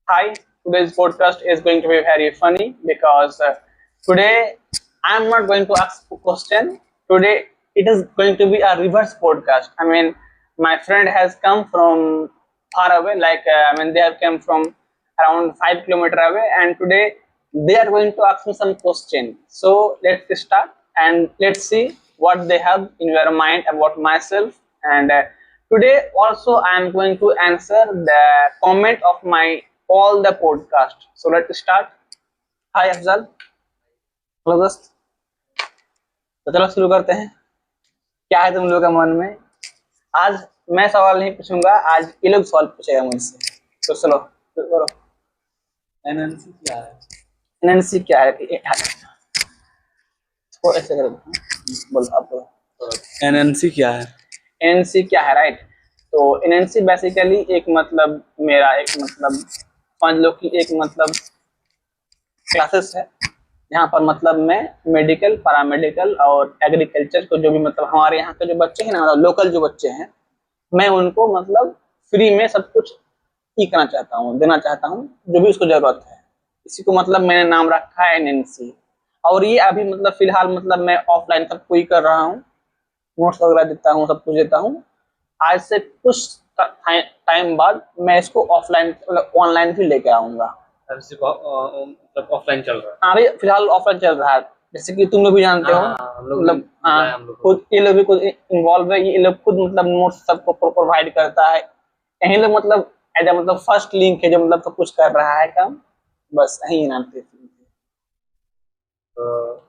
Hi, today's podcast is going to be very funny because today I'm not going to ask a question. Today it is going to be a reverse podcast. I mean, my friend has come from far away, they have come from around 5 kilometers away, and today they are going to ask me some question. So let's start and let's see what they have in their mind about myself. And today also I am going to answer the comment of my all the podcast. So let's start. Hi Afzal, hello दोस्त। तो चलो शुरू करते हैं। क्या है तुम लोगों का मन में? आज मैं सवाल नहीं पूछूंगा, आज ये लोग सवाल पूछेगा मुझसे। तो चलो शुरू करो। एनएनसी क्या है? एनएनसी क्या है? इसको ऐसे करो, बोलो आप बोलो। एनएनसी क्या है? एनएनसी क्या है, राइट? तो एनएनसी बेसिकली एक मतलब मेरा एक मतलब समझ लो कि एक मतलब क्लासेस है, यहाँ पर मतलब मैं मेडिकल, पैरामेडिकल और एग्रीकल्चर को जो भी मतलब हमारे यहाँ के जो बच्चे हैं ना, मतलब लोकल जो बच्चे हैं, मैं उनको मतलब फ्री में सब कुछ करना चाहता हूँ, देना चाहता हूँ जो भी उसको जरूरत है। इसी को मतलब मैंने नाम रखा है एनएनसी। और ये अभी मतलब फिलहाल मतलब मैं ऑफलाइन सब कुछ कर रहा हूँ, नोट्स वगैरह देता हूँ, सब कुछ देता हूँ। आज से कुछ टाइम बाद मैं इसको ऑफलाइन मतलब ऑनलाइन भी लेके आऊंगा। मतलब ऑफलाइन चल रहा है? हाँ, अभी फिलहाल ऑफलाइन चल रहा है, जैसे कि तुम लोग भी जानते हो। मतलब खुद ये लोग भी खुद इन्वॉल्व है, ये लोग खुद मतलब नोट्स सबको प्रोवाइड करता है। यही लोग मतलब एज मतलब फर्स्ट लिंक है जो मतलब सब कुछ कर रहा है काम, बस यही नाम थे।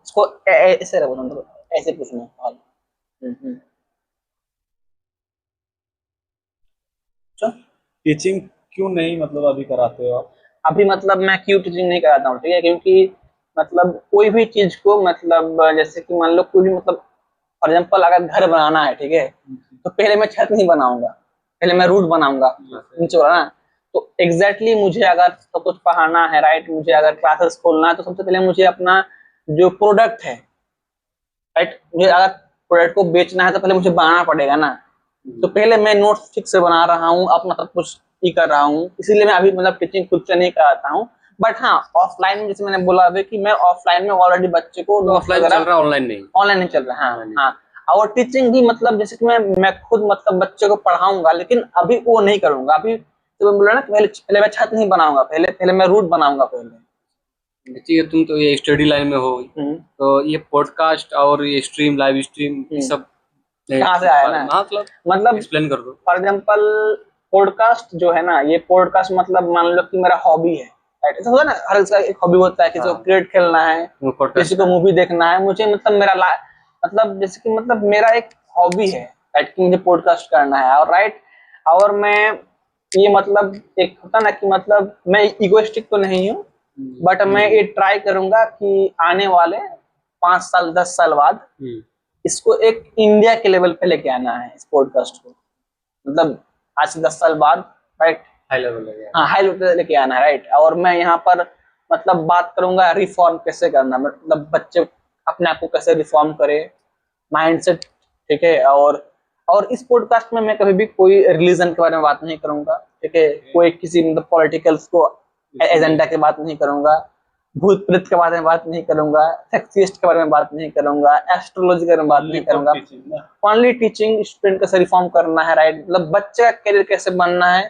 इसको ऐसे रखो, मतलब ऐसे पूछना सवाल। टीचिंग क्यों नहीं मतलब अभी कराते हो आप? अभी मतलब मैं क्यों टीचिंग नहीं कराता हूँ, ठीक है? क्योंकि मतलब कोई भी चीज को मतलब जैसे कि मान लो कोई भी मतलब फॉर एग्जाम्पल अगर घर बनाना है, ठीक है, तो पहले मैं छत नहीं बनाऊंगा, पहले मैं रूट बनाऊंगा नीचे वाला ना। तो एग्जैक्टली मुझे अगर सब कुछ पढ़ाना है, राइट, मुझे अगर क्लासेस खोलना है, तो सबसे पहले मुझे अपना जो प्रोडक्ट है, राइट, मुझे अगर प्रोडक्ट को बेचना है तो पहले मुझे बनाना पड़ेगा ना। तो पहले मैं नोट्स ठीक से बना रहा हूँ, अपना सब कुछ ही कर रहा हूँ, इसीलिए मैं अभी मतलब टीचिंग खुद से नहीं कराता हूँ। बट हाँ, ऑफलाइन में जैसे मैंने बोला अभी कि मैं ऑफलाइन में ऑलरेडी बच्चे को ऑफलाइन चल रहा है, ऑनलाइन नहीं? ऑनलाइन नहीं चल रहा है, हाँ हाँ। और टीचिंग भी मतलब जैसे कि मैं खुद मतलब बच्चे को पढ़ाऊंगा, लेकिन अभी वो नहीं करूंगा। अभी तो मैं बोला ना, पहले मैं छत नहीं बनाऊंगा, पहले मैं रूट बनाऊंगा पहले। ठीक है, तुम तो ये स्टडी लाइन में हो, तो ये पॉडकास्ट और ये स्ट्रीम, लाइव स्ट्रीम, ये सब कहाँ से आया ना? मतलब एक्सप्लेन कर दो। फॉर एग्जांपल पॉडकास्ट जो है ना, ये पॉडकास्ट मतलब मान लो कि मेरा हॉबी है, राइट? ऐसा होता है ना, हर इसका एक हॉबी होता है, किसी को क्रिकेट खेलना है, किसी को मूवी देखना है। मुझे मतलब मेरा मतलब जैसे कि मतलब मेरा एक हॉबी है, राइट, कि मुझे पॉडकास्ट करना है। और राइट, और मैं ये मतलब एक होता ना कि मतलब मैं इगोइस्टिक तो नहीं हूँ, बट मैं ये ट्राई करूंगा कि आने वाले 5 साल 10 साल बाद इसको एक इंडिया के लेवल पे लेके आना है, इस पॉडकास्ट को। मतलब आज से 10 साल बाद, राइट, हाई लेवल, हाँ, हाई लेवल पे लेके आना है, राइट। और मैं यहाँ पर मतलब बात करूंगा रिफॉर्म कैसे करना, मतलब बच्चे अपने आप को कैसे रिफॉर्म करे, माइंडसेट, ठीक है। और इस पॉडकास्ट में मैं कभी भी कोई रिलीजन के बारे में बात नहीं करूंगा, ठीक है, कोई किसी मतलब पॉलिटिकल्स को एजेंडा की बात नहीं करूंगा, भूत प्रेत के बारे में बात नहीं करूंगा, सेक्सिस्ट के बारे में बात नहीं करूंगा, एस्ट्रोलॉजी के बारे में बात नहीं करूंगा। ओनली टीचिंग, स्टूडेंट कैसे रिफॉर्म करना है, राइट, मतलब बच्चे का करियर कैसे बनना है,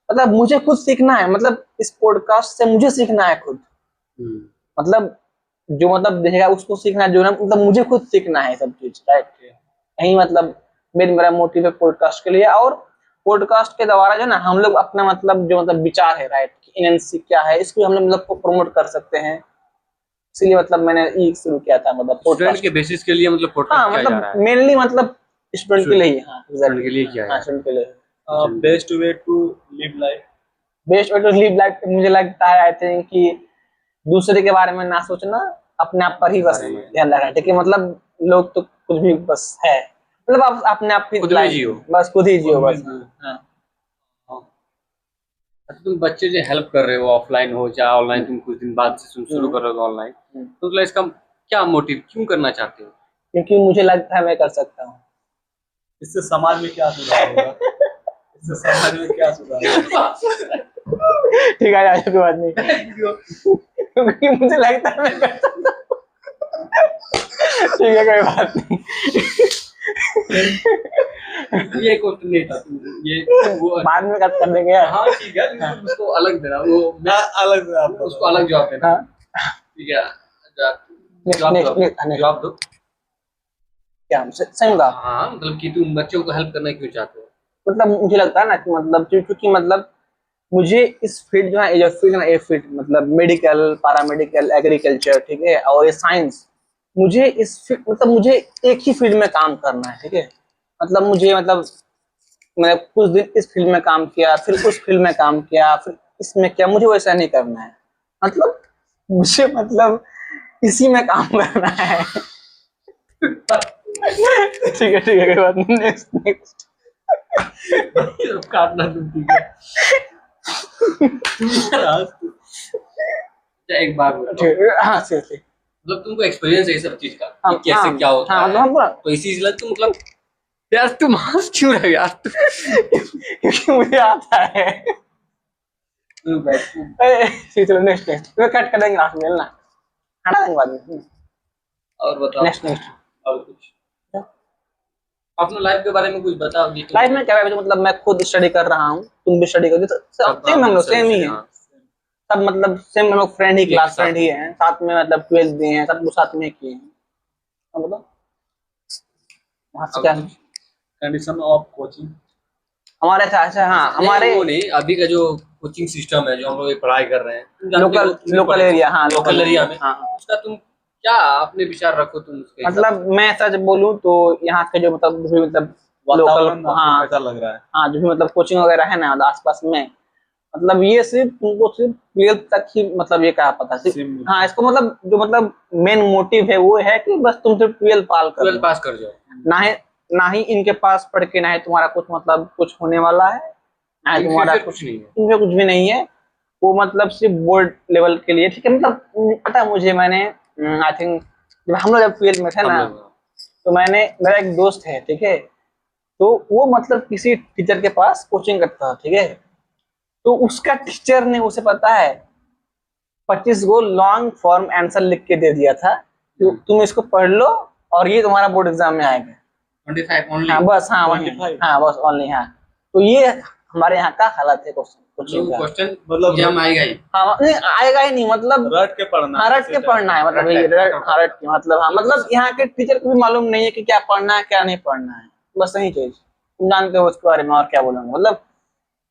मतलब मुझे खुद सीखना है। मतलब इस पॉडकास्ट से मुझे सीखना है खुद, मतलब जो मतलब देखेगा उसको सीखना है, जो ना मतलब मुझे खुद सीखना है सब चीज, राइट। यही मतलब मेरा मोटिव है पॉडकास्ट के लिए। और पॉडकास्ट के द्वारा जो ना हम लोग अपना मतलब जो मतलब विचार है, राइट, एनएनसी क्या है, इसको हम लोग मतलब प्रमोट कर सकते हैं। इसीलिए मतलब मैंने ये शुरू किया था, मतलब स्टूडेंट के बेसिस के लिए मतलब पॉडकास्ट हाँ, मतलब मेनली मतलब स्टूडेंट के लिए ही, हाँ, स्टूडेंट के लिए क्या है? स्टूडेंट के लिए। Best way to live life, best way to live life मुझे लगता है, आई थिंक, कि दूसरे के बारे में ना सोचना, अपने आप पर ही बस ध्यान रखना, ठीक है। मतलब लोग तो कुछ भी बस है, मतलब आप अपने आप की जियो, बस खुद ही जियो, बस। हाँ। अच्छा, तुम बच्चे जो हेल्प कर रहे हो, ऑफलाइन हो चाहे ऑनलाइन, तुम कुछ दिन बाद से शुरू कर रहे हो ऑनलाइन, तो मतलब इसका क्या मोटिव, क्यों करना चाहते हो? क्योंकि मुझे लगता है मैं कर सकता हूँ। इससे समाज में क्या सुधार होगा? इससे समाज में क्या सुधार होगा? ठीक है यार, कोई बात नहीं, क्योंकि मुझे लगता है मैं कर सकता हूँ। ठीक है, कोई बात नहीं। ये क्वेश्चन नहीं था ये वो बाद में कट कर देंगे यार। हाँ ठीक है, लेकिन उसको अलग देना, वो मैं अलग से आपको उसको अलग जवाब देना। हाँ, ठीक है, next, जवाब next, दो, next, next। जवाब दो। क्या सही कहा। हाँ मतलब कि तुम बच्चों को हेल्प करना क्यों चाहते हो? मतलब मुझे लगता है ना कि मतलब क्योंकि मतलब मुझे इस फील्ड जो है, ये जो फील्ड है ना, ये फील्ड मतलब मेडिकल, पैरामेडिकल, एग्रीकल्चर, ठीक है, और ये साइंस, मुझे इस फील्ड मतलब मुझे एक ही फील्ड में काम करना है, ठीक है। मतलब मुझे मतलब मैं कुछ दिन इस फील्ड में काम किया, फिर उस फील्ड में काम किया, फिर इसमें किया, मुझे वैसा नहीं करना है। मतलब मुझे मतलब इसी में काम करना है। ठीक है, ठीक है, कोई बात नहीं, नेक्स्ट नेक्स्ट। काटना तुम, ठीक है। अच्छा, एक बात बताओ, ठीक है, हाँ सीरियसली। मतलब तुमको एक्सपीरियंस है ये सब चीज का कि हाँ, कैसे हाँ, क्या होता हाँ, है, मतलब हम पूरा, तो इसी इसलिए तुम मतलब यार तुम हंस क्यों रहे हो यार? क्योंकि मुझे आता है। तुम बैठ, ठीक, चलो नेक्स्ट नेक्स्ट, तो कट कर देंगे लास्ट में ना, हटा देंगे बाद में। और बताओ नेक्स्ट नेक्स्ट। और कुछ अपने लाइफ के बारे में कुछ बताओ कि लाइफ में क्या है, तो मतलब मैं खुद स्टडी कर रहा हूँ, तुम भी स्टडी करोगे, तो सेम हम लोग सेम ही है। सब मतलब सेम हम लोग फ्रेंड ही, क्लास फ्रेंड ही हैं, साथ में मतलब 12th भी हैं, सब कुछ साथ में किए हैं। मतलब वहाँ से क्या है? कंडीशन ऑफ कोचिंग हमारे अच्छा, हाँ हमारे वो नहीं, अभी का जो कोचिंग सिस्टम है जो हम लोग पढ़ाई कर रहे हैं, तुम जानते लोकल हो, तुम भी लोकल पढ़े हो, एरिया, हाँ लोकल एरिया में, हाँ। उसका तुम क्या अपने विचार रखो तुम उसके हिसाब मतलब मैं सच बोलूँ तो यहाँ के जो मतलब जो भी मतलब वातावरण लोकल, आपको हाँ कैसा लग रहा है? हाँ, जो भी मतलब कोचिंग वगैरह है ना आसपास में, मतलब ये सिर्फ तुमको सिर्फ 12th तक ही मतलब ये कहा पता सिर्फ। सिम- हाँ, इसको मतलब जो मतलब मेन मोटिव है वो है कि बस तुम सिर्फ 12th पाल से कर 12 लो। पास कर जाओ। ना ही इनके पास पढ़ के ना ही तुम्हारा कुछ मतलब कुछ होने वाला है, ना ही इन तुम्हारा फ्यूचर कुछ, कुछ नहीं है। इनमें कुछ भी नहीं है। वो मतलब सिर्फ बोर्ड लेवल के लिए, ठीक है। मतलब पता है मुझे, मैंने आई थिंक जब हम लोग जब 12th में थे हम ना, लोग तो मैंने, मेरा एक दोस्त है, ठीक है, तो वो मतलब किसी टीचर के पास कोचिंग करता था, ठीक है। तो उसका टीचर ने उसे पता है 25 गो लॉन्ग फॉर्म आंसर लिख के दे दिया था, तो तुम इसको पढ़ लो और ये तुम्हारा बोर्ड एग्जाम में आएगा। 25 ओनली। हाँ बस, हाँ 25? हाँ बस ओनली, हाँ। तो ये हमारे यहाँ का हालत है कोचिंग का। क्वेश्चन मतलब एग्जाम आएगा ही। हाँ नहीं आएगा ही नहीं, मतलब रट के पढ़ना हाँ है, रट के पढ़ना है, मतलब ये हाँ रट के, मतलब हाँ, मतलब यहाँ के टीचर को भी मालूम नहीं है कि क्या पढ़ना है क्या नहीं पढ़ना है, बस यही चीज तुम जानते हो उसके बारे में, और क्या बोलूंगा। मतलब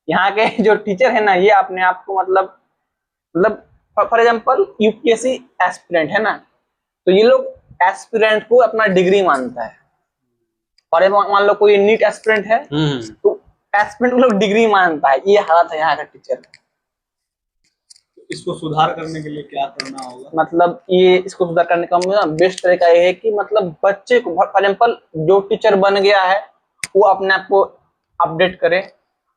यहाँ के जो टीचर है ना, ये अपने आप को मतलब फॉर एग्जाम्पल यूपीएससी एस्पिरेंट है ना, तो ये लोग एस्पिरेंट को अपना डिग्री मानता है। और मान लो कोई नीट एस्पिरेंट है, तो एस्पिरेंट को लोग डिग्री मानता है। ये हालत है यहाँ का टीचर। इसको सुधार करने के लिए क्या करना होगा? मतलब ये इसको सुधार करने का बेस्ट तरीका ये है कि मतलब बच्चे को, फॉर एग्जाम्पल जो टीचर बन गया है वो अपने आप को अपडेट करे,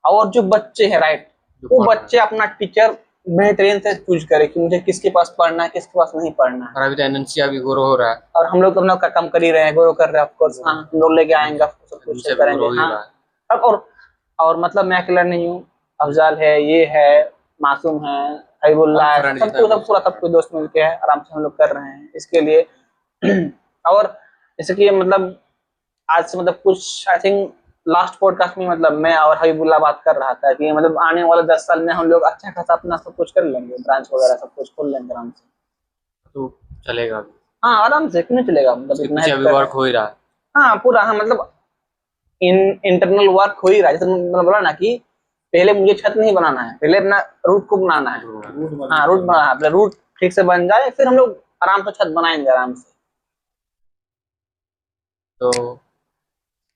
और जो बच्चे हैं राइट, वो बच्चे अपना टीचर बेहतरीन से चूज करे कि मुझे किसके पास पढ़ना है किसके पास नहीं पढ़ना है। और अभी तो एनएनसी भी ग्रो हो रहा है, और हम लोग तो अपना काम कर ही रहे हैं, ग्रो कर रहे हैं, ऑफकोर्स हाँ, हम लोग लेके आएंगे, सब कुछ एनएनसी भी करेंगे ग्रो हो ही हाँ। रहा है। अब और मतलब मैं अकेला नहीं हूँ, अफजाल है, ये है, मासूम है, हबीबुल्लाह है, friend सबको सब पूरा सबको दोस्त मिलके है, आराम से हम लोग कर रहे हैं इसके लिए। और जैसे कि मतलब आज से मतलब कुछ आई थिंक लास्ट पॉडकास्ट में मतलब मैं और हबीबुल्लाह बात कर रहा था कि मतलब आने वाले 10 साल में हम लोग अच्छा खासा अपना सब कुछ कर लेंगे, ब्रांच वगैरह सब कुछ खोल लेंगे आराम से। तो चलेगा अभी, हाँ आराम से, क्यों नहीं चलेगा, मतलब उसके इतना पीछे help अभी कर रहे वर्क हैं। हो ही रहा है। हाँ पूरा, हाँ मतलब इंटरनल वर्क हो ही रहा है। जैसे मतलब बोला ना कि पहले मुझे छत नहीं बनाना है, पहले अपना रूट को बनाना है। हाँ रूट बनाना है, पहले रूट ठीक से बन जाए, फिर हम लोग आराम से छत बनाएंगे आराम से। तो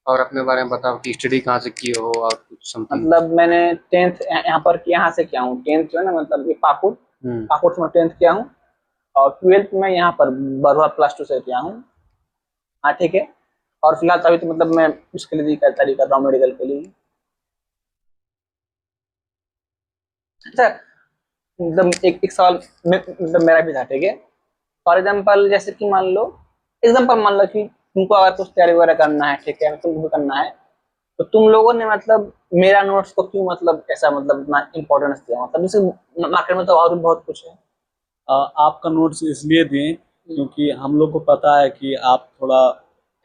और अपने बारे में बताओ कि स्टडी कहाँ से की हो और कुछ समथिंग। मतलब मैंने 10th यहाँ पर यहाँ से किया हूँ, 10th जो है ना मतलब ये पाकुड़ से मैं 10th किया हूँ, और 12th में यहाँ पर बरुआ +2 से किया हूँ। हाँ ठीक है। और फिलहाल तो अभी तो मतलब मैं उसके लिए तैयारी कर रहा हूँ, मेडिकल के लिए। अच्छा, मतलब एक सवाल मतलब मेरा भी था, ठीक है। फॉर एग्जाम्पल जैसे कि मान लो कि तुमको अगर कुछ तैयारी वगैरह करना है, ठीक है, तुमको भी करना है, तो तुम लोगों ने मतलब मेरा नोट्स को क्यों मतलब ऐसा मतलब इतना इम्पोर्टेंस दिया, मतलब जैसे मार्केट में तो और भी बहुत कुछ है। आपका नोट्स इसलिए दिए क्योंकि हम लोग को पता है कि आप थोड़ा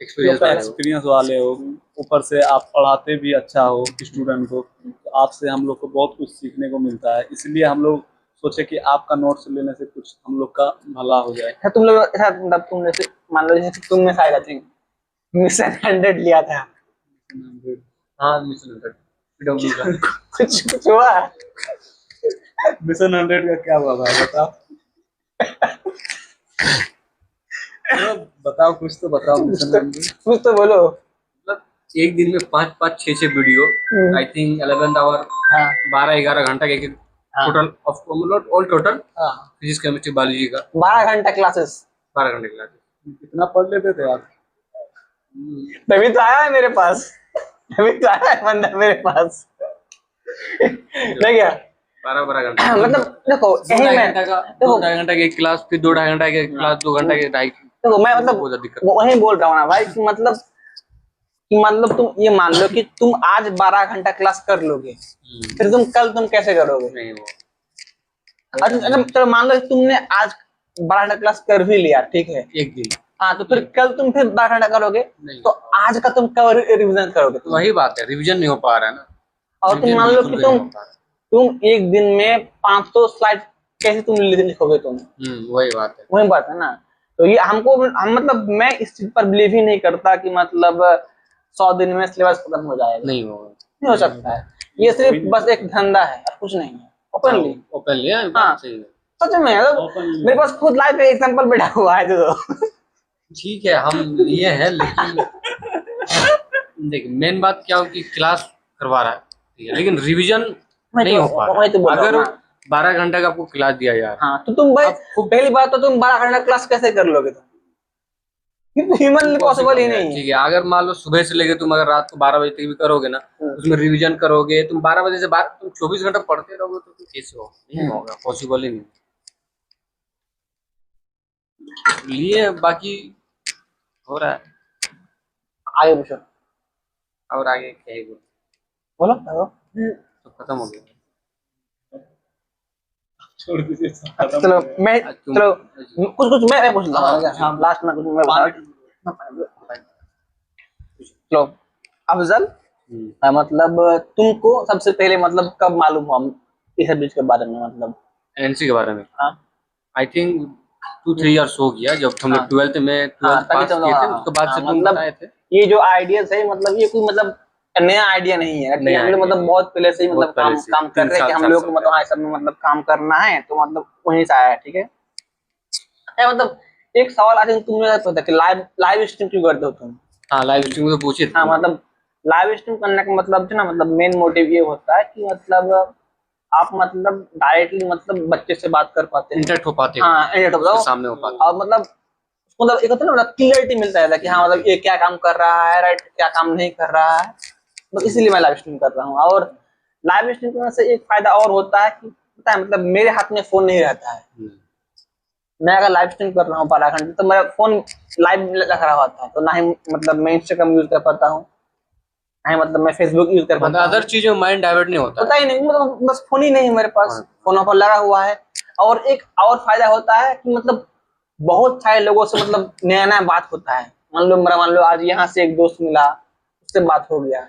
एक्सपीरियंस वाले हो। एक्सपीरियंस वाले हो, ऊपर से आप पढ़ाते भी अच्छा हो स्टूडेंट को, तो आपसे हम लोग को बहुत कुछ सीखने को मिलता है। इसलिए हम लोग सोचे कि आपका नोट्स लेने से कुछ हम लोग का भला हो जाए। अच्छा तुम लोग ऐसा मतलब तुम जैसे मान लो जैसे तुमने शायद आई थिंक मिशन 100 लिया था, हाँ मिशन 100 PW का। कुछ हुआ? मिशन 100 का क्या हुआ भाई, बताओ। चलो, बताओ, कुछ तो बताओ। मिशन 100 कुछ तो बोलो। मतलब एक दिन में 5-5 6-6 वीडियो, आई थिंक 11 आवर, हाँ 12-11 घंटा के हाँ टोटल ऑफ मतलब ऑल टोटल हाँ, फिजिक्स केमिस्ट्री बायोलॉजी का 12 घंटा क्लासेस। 12 घंटे क्लास। कितना पढ़ लेते थे आप? तभी तो आया है मेरे पास, तभी तो आया है बंदा मेरे पास। नहीं क्या 12-12 घंटा मतलब देखो दो यही ढाई मैं घंटा का देखो 2-2.5 घंटा की क्लास, फिर 2-2.5 घंटा की क्लास, 2 घंटा की ढाई। देखो मैं मतलब बहुत ज्यादा दिक्कत। वही बोल रहा हूँ ना भाई कि मतलब तुम ये मान लो कि तुम आज 12 घंटा क्लास कर लोगे, फिर तुम कल तुम कैसे करोगे? नहीं वो अगर चलो मान लो कि तुमने आज 12 घंटा क्लास कर भी लिया, ठीक है, एक दिन हाँ तो फिर कल तुम फिर 12 घंटा करोगे, नहीं। तो आज का तुम कब रिविजन करोगे तुम? वही बात है, रिवीजन नहीं हो पा रहा है ना। और तुम रिवीजन मान लो बिल्कुल कि भी नहीं हो पा रहा। तुम एक दिन में 500 स्लाइड कैसे तुम लिखोगे तुम? वही बात है। वही बात है ना। तो ये हम मतलब मैं इस चीज पर बिलीव ही नहीं करता कि मतलब 100 दिन में सिलेबस खत्म हो जाएगा, नहीं होगा। नहीं हो सकता है। ये सिर्फ बस एक धंधा है और कुछ नहीं है, ओपनली। ओपनली हाँ बात सही है। सच में मेरे पास खुद लाइव एग्जांपल बैठा हुआ है तो ठीक है हम लिए हैं, लेकिन देखिए मेन बात क्या हो कि क्लास करवा रहा है, ठीक है, लेकिन रिवीजन नहीं हो पा वही तो बोल रहा। रहा हूँ अगर ना। 12 घंटे का आपको क्लास दिया यार, हाँ तो तुम भाई पहली बात तो तुम 12 घंटा क्लास कैसे कर लोगे तुम? ये तो ह्यूमनली पॉसिबल ही नहीं है। ठीक है, अगर मान लो सुबह से लेके तुम अगर रात को 12 बजे तक भी करोगे ना, उसमें रिवीजन करोगे तुम 12 बजे से बाद तुम 24 घंटा पढ़ते रहोगे तो कैसे होगा? नहीं होगा, पॉसिबल ही नहीं। लिए बाकी हो रहा है। आगे पूछो, और आगे क्या ही बोलूं? बोलो बोलो। तो खत्म हो गया। छोड़ दीजिए, अच्छा चलो मैं तुम चलो कुछ कुछ मैं पूछ लेता हूँ हाँ, लास्ट में, कुछ मैं बता। चलो अफजल, मतलब तुमको सबसे पहले मतलब कब मालूम हुआ इस सब्जेक्ट के बारे में, मतलब? एनसी के बारे में हाँ आई थिंक 2-3 इयर्स हो गया, जब हम लोग हाँ 12th में हाँ 12th तभी पास तो किए थे, हाँ उसके बाद हाँ से तुम मतलब बताए थे। ये जो आइडियाज है मतलब ये कोई मतलब नया आइडिया नहीं है, नया हम लोग idea मतलब है। बहुत पहले से ही मतलब बहुत पहले काम से काम कर 3 रहे हैं कि साल हम 4 लोग को साल मतलब पहले। हाँ सब में मतलब काम करना है, तो मतलब वहीं से आया है, ठीक है। मतलब एक सवाल आज तुमने पता कि लाइव लाइव स्ट्रीम क्यों करते हो तुम? हाँ लाइव स्ट्रीम तो पूछे थे हाँ तुम लोग। मतलब लाइव स्ट्रीम करने का मतलब जो ना मतलब मेन मोटिव ये होता है कि मतलब आप मतलब डायरेक्टली मतलब बच्चे से बात कर पाते हैं, इंटरेक्ट हो पाते हो, हाँ इंटरेक्ट हो उसके जाओ, सामने हो पाते। और मतलब एक होता है ना मतलब क्लियरिटी मिलता है कि हाँ मतलब ये क्या काम कर रहा है, राइट, क्या काम नहीं कर रहा है। तो इसीलिए मैं लाइव स्ट्रीम कर रहा हूँ। और लाइव स्ट्रीम करने से एक फायदा और होता है कि पता है मतलब मेरे हाथ में फोन नहीं रहता है। मैं अगर लाइव स्ट्रीम कर रहा हूँ 12 घंटे तो मेरा फोन लाइव लग रहा होता है, तो ना ही मतलब मैं इंस्टाग्राम यूज कर पाता हूँ, ना ही मतलब मैं फेसबुक यूज कर मतलब पाता हूँ, अदर चीजों में माइंड डाइवर्ट नहीं होता पता है। ही नहीं, मतलब बस फोन ही नहीं है मेरे पास, फोन पर लगा हुआ है। और एक और फायदा होता है कि मतलब बहुत सारे लोगों से मतलब नया नया बात होता है। मान लो आज यहाँ से एक दोस्त मिला, उससे बात हो गया।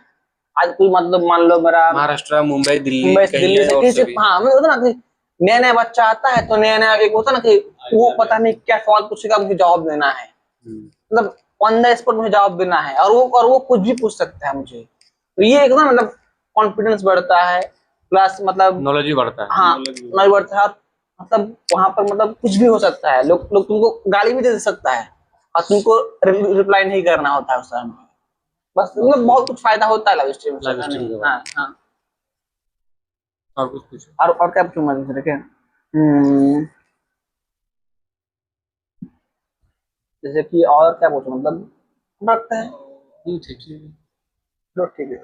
आज कोई मतलब मान लो मेरा महाराष्ट्र, मुंबई, दिल्ली मुंबई से कहीं दिल्ली है से और किसी, सभी। हाँ मतलब होता ना कि नया नया बच्चा आता है तो नया नया एक होता ना कि वो पता नहीं क्या सवाल पूछेगा, मुझे जवाब देना है, मतलब ऑन द स्पॉट मुझे जवाब देना है, और वो कुछ भी पूछ सकता है मुझे। तो ये एक ना मतलब कॉन्फिडेंस बढ़ता है, प्लस मतलब नॉलेज भी बढ़ता है। हाँ नॉलेज बढ़ता है। मतलब वहां पर मतलब कुछ भी हो सकता है, लोग लोग तुमको गाली भी दे सकता है और तुमको रिप्लाई नहीं करना होता है उस टाइम। बस मतलब बहुत कुछ फायदा होता है लाइव स्ट्रीम से लाइव स्ट्रीम के बाद हाँ हाँ। और कुछ पूछो। और क्या पूछूं मैं दूसरे के? जैसे कि और क्या पूछूं मतलब रखते हैं, ठीक है। चलो ठीक है।